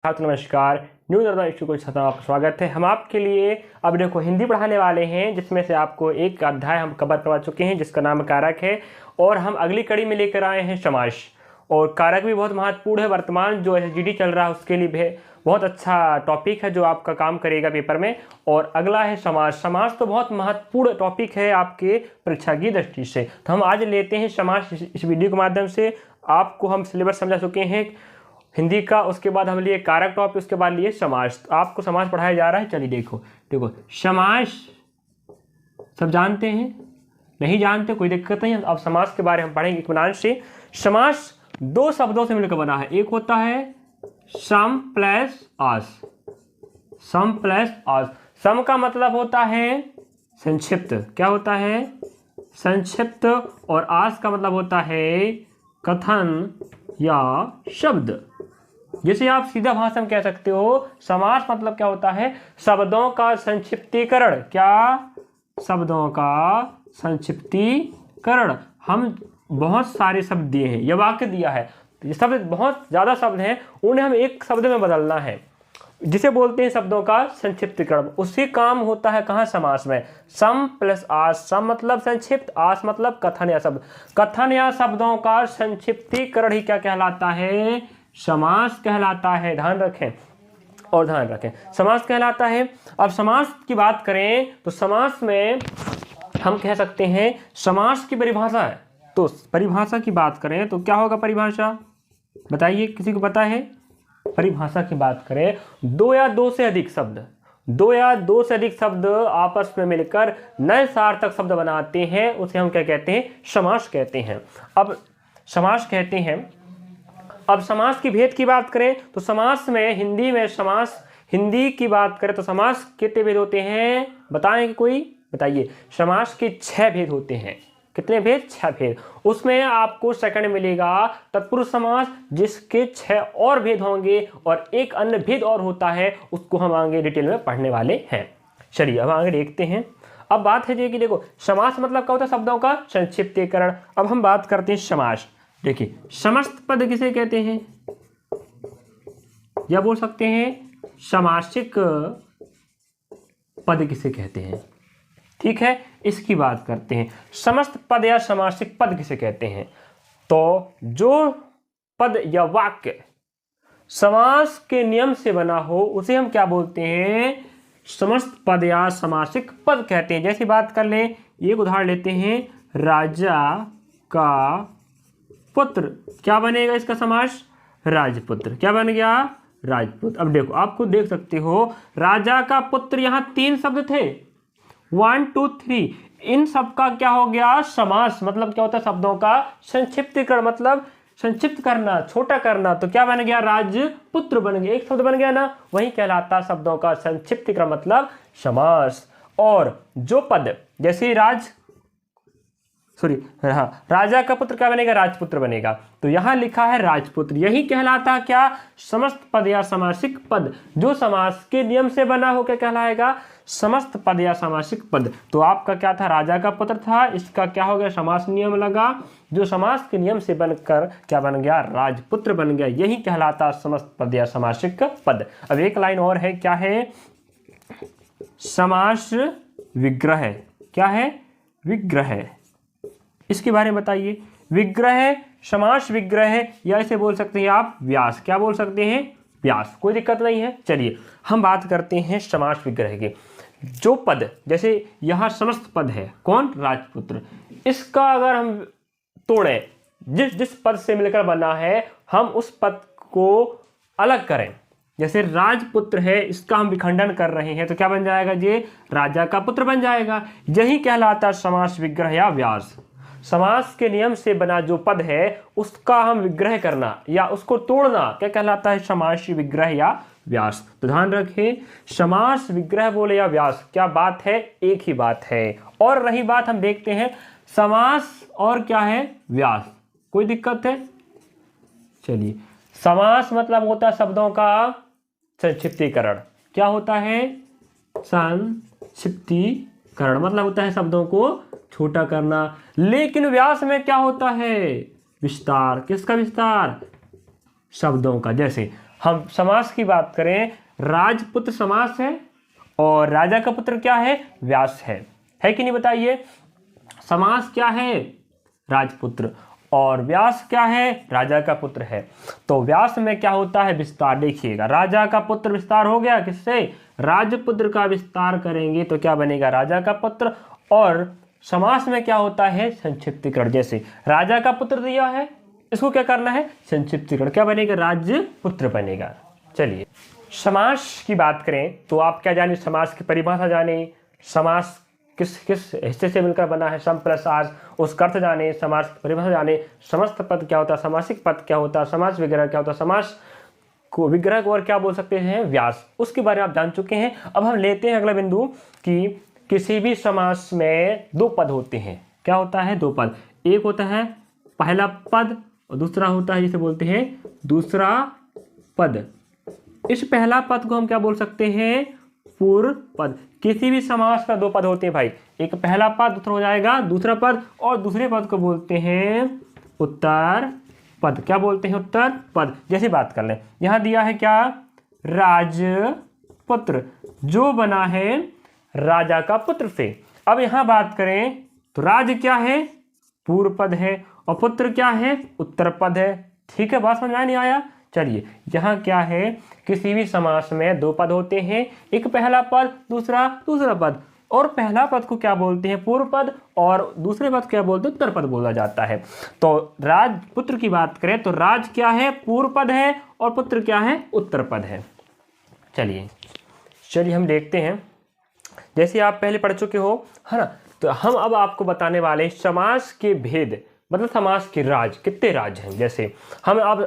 छात्र नमस्कार। New Narmada institute छात्रों आपका स्वागत है। हम आपके लिए अब देखो हिंदी पढ़ाने वाले हैं, जिसमें से आपको एक अध्याय हम कवर करवा चुके हैं जिसका नाम कारक है, और हम अगली कड़ी में लेकर आए हैं समास। और कारक भी बहुत महत्वपूर्ण है। वर्तमान जो एसजीडी चल रहा है उसके लिए भी बहुत अच्छा टॉपिक है जो आपका काम करेगा पेपर में। और अगला है समास। समास तो बहुत महत्वपूर्ण टॉपिक है आपके परीक्षा की दृष्टि से। तो हम आज लेते हैं समास। इस वीडियो के माध्यम से आपको हम सिलेबस समझा चुके हैं हिंदी का, उसके बाद हम लिए कारक टॉपिक, उसके बाद लिए समास। आपको समास पढ़ाया जा रहा है। चलिए देखो समास सब जानते हैं, नहीं जानते कोई दिक्कत नहीं। अब समास के बारे में हम पढ़ेंगे इत्मीनान से। समास दो शब्दों से मिलकर बना है। एक होता है सम प्लस आस। सम प्लस आस। सम का मतलब होता है संक्षिप्त। क्या होता है? संक्षिप्त। और आस का मतलब होता है कथन या शब्द। जैसे आप सीधा भाषा में कह सकते हो, समास मतलब क्या होता है? शब्दों का संक्षिप्तीकरण। क्या? शब्दों का संक्षिप्तीकरण। हम बहुत सारे शब्द दिए हैं, यह वाक्य दिया है, ये शब्द बहुत ज़्यादा शब्द हैं, उन्हें हम एक शब्द में बदलना है, जिसे बोलते हैं शब्दों का संक्षिप्तीकरण। उसी काम होता है कहाँ? समास में। सम प्लस आस। सम मतलब संक्षिप्त, आस मतलब कथन या शब्द। कथन या शब्दों का संक्षिप्तीकरण ही क्या कहलाता है? समास कहलाता है। ध्यान रखें और ध्यान रखें, समास कहलाता है। अब समास की बात करें तो समास में हम कह सकते हैं समास की परिभाषा है। तो परिभाषा की बात करें तो क्या होगा परिभाषा? बताइए, किसी को पता है? परिभाषा की बात करें, दो या दो से अधिक शब्द आपस में मिलकर नए सार्थक शब्द बनाते हैं, उसे हम क्या कहते हैं? समास कहते हैं। अब समास कहते हैं। अब समास की भेद की बात करें तो समास में हिंदी की बात करें तो समास कितने भेद होते हैं? बताएं कोई? बताइए। समास के 6 भेद होते हैं। कितने भेद? 6 भेद। उसमें आपको सेकंड मिलेगा तत्पुरुष समास, जिसके 6 और भेद होंगे, और एक अन्य भेद और होता है, उसको हम आगे डिटेल में पढ़ने वाले हैं। चलिए अब आगे देखते हैं। अब बात है कि देखो समास मतलब क्या होता है? शब्दों का संक्षिप्तीकरण। अब हम बात करते हैं समास। देखिए समस्त पद किसे कहते हैं? या बोल सकते हैं समासिक पद किसे कहते हैं? ठीक है, इसकी बात करते हैं। समस्त पद या समासिक पद किसे कहते हैं? तो जो पद या वाक्य समास के नियम से बना हो उसे हम क्या बोलते हैं? समस्त पद या समासिक पद कहते हैं। जैसी बात कर लें, एक उदाहरण लेते हैं, राजा का पुत्र। क्या बनेगा इसका समास? राजपुत्र। क्या बन गया? राजपुत्र। अब देखो, आपको देख सकते हो राजा का पुत्र, यहां 3 शब्द थे, 1 2 3। इन सब का क्या हो गया? समास। मतलब क्या होता है? शब्दों का संक्षिप्तीकरण, मतलब संक्षिप्त करना, छोटा करना। तो क्या बन गया? राजपुत्र बन गया। एक शब्द बन गया ना, वही कहलाता शब्दों का संक्षिप्तीकरण, मतलब समास। और जो पद जैसे राजा का पुत्र क्या बनेगा? राजपुत्र बनेगा। तो यहां लिखा है राजपुत्र, यही कहलाता क्या? समस्त पद या समासिक पद। जो समास के नियम से बना हो क्या कहलाएगा? समस्त पद या समासिक पद। तो आपका क्या था? राजा का पुत्र था, इसका क्या हो गया? समास नियम लगा, जो समास के नियम से बनकर क्या बन गया? राजपुत्र बन गया। यही कहलाता समस्त पद या समासिक पद। अब एक लाइन और है, क्या है? समास विग्रह। क्या है? विग्रह। इसके बारे में बताइए। विग्रह, समास विग्रह, या इसे बोल सकते हैं आप व्यास। क्या बोल सकते हैं? व्यास। कोई दिक्कत नहीं है। चलिए हम बात करते हैं समास विग्रह की। जो पद, जैसे यहां समस्त पद है, कौन? राजपुत्र। इसका अगर हम तोड़ें, जिस पद से मिलकर बना है, हम उस पद को अलग करें। जैसे राजपुत्र है, इसका हम विखंडन कर रहे हैं, तो क्या बन जाएगा? ये राजा का पुत्र बन जाएगा। यही कहलाता समास विग्रह या व्यास। समास के नियम से बना जो पद है उसका हम विग्रह करना या उसको तोड़ना क्या कहलाता है? समास विग्रह या व्यास। तो ध्यान रखें, समास विग्रह बोले या व्यास, क्या बात है? एक ही बात है। और रही बात, हम देखते हैं समास और क्या है? व्यास। कोई दिक्कत है? चलिए, समास मतलब होता है शब्दों का संक्षिप्तीकरण। क्या होता है? संक्षिप्तीकरण मतलब होता है शब्दों को छोटा करना। लेकिन व्यास में क्या होता है? विस्तार। किसका विस्तार? शब्दों का। जैसे हम समास की बात करें, राजपुत्र समास है और राजा का पुत्र क्या है, व्यास है कि नहीं बताइए। समास क्या है, राजपुत्र, और व्यास क्या है, राजा का पुत्र है। तो व्यास में क्या होता है, विस्तार। देखिएगा, राजा का पुत्र विस्तार हो गया किससे, राजपुत्र का विस्तार करेंगे तो क्या बनेगा, राजा का पुत्र। और समास में क्या होता है, संक्षिप्तीकरण। जैसे राजा का पुत्र दिया है, इसको क्या करना है, संक्षिप्तीकरण, क्या बनेगा, राजपुत्र बनेगा। चलिए समास की बात करें तो आप क्या जाने, समास की परिभाषा जाने, समास किस किस हिस्से से मिलकर बना है, सम प्लस आस, उसका अर्थ जाने, समास की परिभाषा जाने, समस्त पद क्या होता है, समासिक पद क्या होता है, समास विग्रह क्या होता है, समास को विग्रह को और क्या बोल सकते हैं, व्यास, उसके बारे में आप जान चुके हैं। अब हम लेते हैं अगला बिंदु कि किसी भी समास में दो पद होते हैं। क्या होता है, दो पद। एक होता है पहला पद और दूसरा होता है जिसे बोलते हैं दूसरा पद। इस पहला पद को हम क्या बोल सकते हैं, पूर्व पद। किसी भी समास का दो पद होते हैं भाई, एक पहला पद, दूसरा हो जाएगा दूसरा पद, और दूसरे पद को बोलते हैं उत्तर पद। क्या बोलते हैं, उत्तर पद। जैसे बात कर लें, यहां दिया है क्या, राजपुत्र, जो बना है राजा का पुत्र से। अब यहां बात करें तो राज क्या है, पूर्व पद है, और पुत्र क्या है, उत्तर पद है। ठीक है, बात समझ में नहीं आया। चलिए यहाँ क्या है, किसी भी समास में दो पद होते हैं, एक पहला पद, दूसरा पद, और पहला पद को क्या बोलते हैं, पूर्व पद, और दूसरे पद क्या बोलते हैं, उत्तर पद बोला जाता है। तो राजपुत्र की बात करें तो राज क्या है, पूर्व पद है, और पुत्र क्या है, उत्तर पद है। चलिए हम देखते हैं, जैसे आप पहले पढ़ चुके हो, है ना। तो हम अब आपको बताने वाले हैं समास के भेद, मतलब समास के राज, कितने राज हैं। जैसे हम अब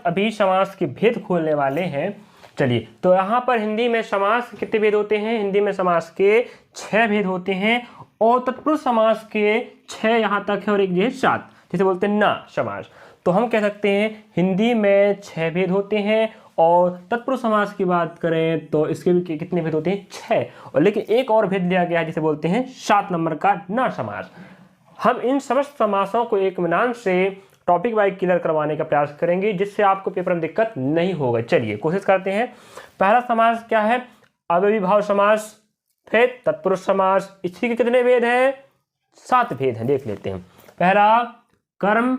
अभी समास के भेद खोलने वाले हैं। चलिए, तो यहाँ पर हिंदी में समास के कितने भेद होते हैं, हिंदी में समास के 6 भेद होते हैं, और तत्पुरुष समास के 6 यहाँ तक है, और एक ये 7, जिसे बोलते हैं ना समास। तो हम कह सकते हैं हिंदी में 6 भेद होते हैं, और तत्पुरुष समास की बात करें तो इसके भी कितने भेद होते हैं, 6। और लेकिन एक और भेद दिया गया है जिसे बोलते हैं 7 नंबर का ना समास। हम इन समस्त समासों को एक मिनान से टॉपिक वाइज क्लियर करवाने का प्रयास करेंगे, जिससे आपको पेपर में दिक्कत नहीं होगा। चलिए कोशिश करते हैं। पहला समास क्या है, अव्ययीभाव समास, फिर तत्पुरुष समास। इसके कितने भेद हैं, 7 भेद हैं, देख लेते हैं। पहला कर्म,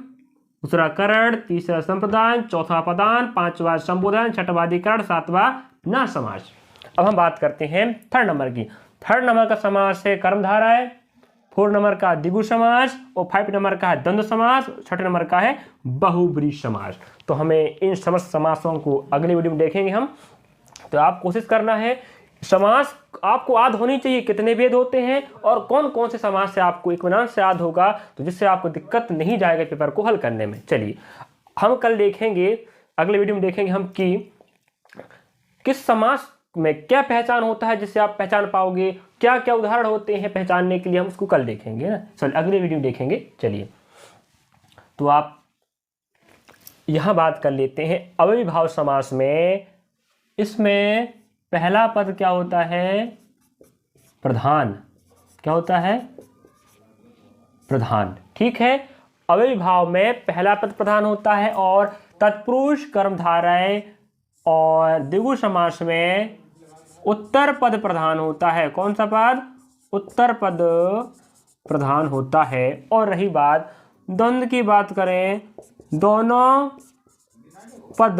दूसरा करण, तीसरा संप्रदान, चौथा पदान, पांचवा संबोधन, छठवां अधिकरण, सातवां ना समास। अब हम बात करते हैं थर्ड नंबर की। थर्ड नंबर का समास है कर्मधारा है, 4 नंबर का द्विगु समास, और 5 नंबर का है द्वंद्व समास, 6 नंबर का है बहुब्रीहि समास। तो हमें इन समस्त समासों को अगले वीडियो में देखेंगे हम। तो आप कोशिश करना है, समास आपको याद होनी चाहिए कितने भेद होते हैं और कौन कौन से समास से आपको इत्मीनान से याद होगा, तो जिससे आपको दिक्कत नहीं जाएगा पेपर को हल करने में। चलिए हम कल देखेंगे, अगले वीडियो में देखेंगे हम कि किस समास में क्या पहचान होता है जिससे आप पहचान पाओगे, क्या क्या उदाहरण होते हैं पहचानने के लिए, हम उसको कल देखेंगे ना। चलिए अगले वीडियो में देखेंगे। चलिए तो आप यहां बात कर लेते हैं अव्ययीभाव समास में। इसमें पहला पद क्या होता है, प्रधान। क्या होता है, प्रधान। ठीक है, अव्ययीभाव में पहला पद प्रधान होता है, और तत्पुरुष कर्मधारय और द्विगु समास में उत्तर पद प्रधान होता है। कौन सा पद, उत्तर पद प्रधान होता है। और रही बात द्वंद्व की बात करें, दोनों पद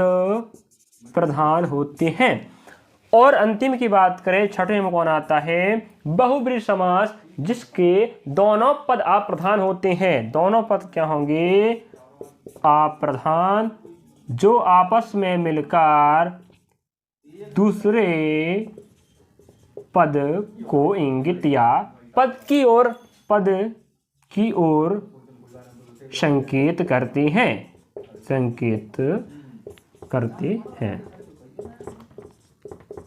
प्रधान होते हैं। और अंतिम की बात करें, छठवें में कौन आता है, बहुब्रीहि समास, जिसके दोनों पद अप्रधान होते हैं। दोनों पद क्या होंगे, अप्रधान, जो आपस में मिलकर दूसरे पद को इंगित या पद की ओर संकेत करते हैं, संकेत करते हैं।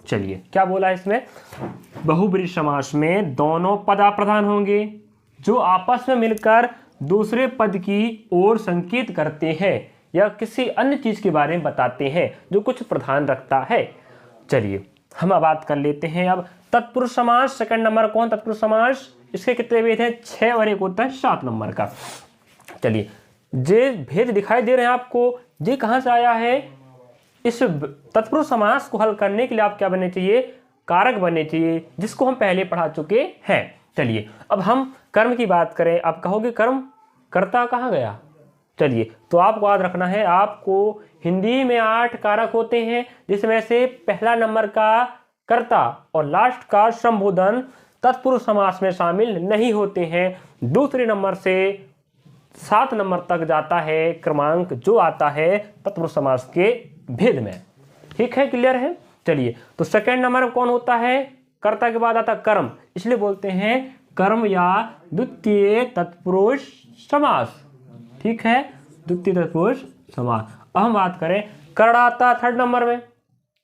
चलिए क्या बोला इसमें, बहुब्रीहि समास में दोनों पद अप्रधान होंगे जो आपस में मिलकर दूसरे पद की ओर संकेत करते हैं या किसी अन्य चीज के बारे में बताते हैं जो कुछ प्रधान रखता है। चलिए हम अब बात कर लेते हैं अब तत्पुरुष समास। सेकंड नंबर कौन, तत्पुरुष समास। इसके कितने भेद हैं, 6, और एक होता है 7 नंबर का। चलिए जे भेद दिखाई दे रहे हैं आपको, ये कहां से आया है, इस तत्पुरुष समास को हल करने के लिए आप क्या बनने चाहिए, कारक बनने चाहिए, जिसको हम पहले पढ़ा चुके हैं। चलिए अब हम कर्म की बात करें। आप कहोगे कर्म कर्ता कहाँ गया, चलिए तो आपको याद रखना है, आपको हिंदी में 8 कारक होते हैं, जिसमें से पहला नंबर का कर्ता और लास्ट का संबोधन तत्पुरुष समास में शामिल नहीं होते हैं। दूसरे नंबर से 7 नंबर तक जाता है क्रमांक जो आता है तत्पुरुष समास के भेद में। ठीक है, क्लियर है। चलिए तो सेकंड नंबर कौन होता है, कर्ता के बाद आता कर्म, इसलिए बोलते हैं कर्म या द्वितीय तत्पुरुष समास। ठीक है, द्वितीय तत्पुरुष समास। अब हम बात करें कर्ण आता थर्ड नंबर में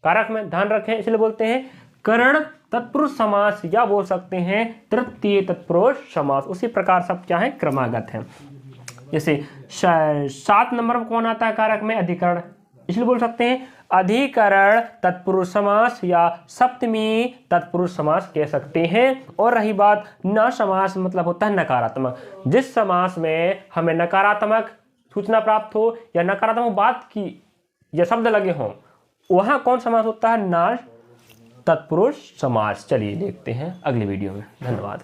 कारक में, ध्यान रखें, इसलिए बोलते हैं कर्ण तत्पुरुष समास या बोल सकते हैं तृतीय तत्पुरुष समास। उसी प्रकार सब क्या है, क्रमागत है। जैसे 7 नंबर में कौन आता है कारक में, अधिकरण, इसलिए बोल सकते हैं अधिकरण तत्पुरुष समास या सप्तमी तत्पुरुष समास कह सकते हैं। और रही बात न समास, मतलब होता है नकारात्मक। जिस समास में हमें नकारात्मक सूचना प्राप्त हो या नकारात्मक बात की या शब्द लगे हों, वहां कौन समास होता है, न तत्पुरुष समास। चलिए देखते हैं अगली वीडियो में। धन्यवाद।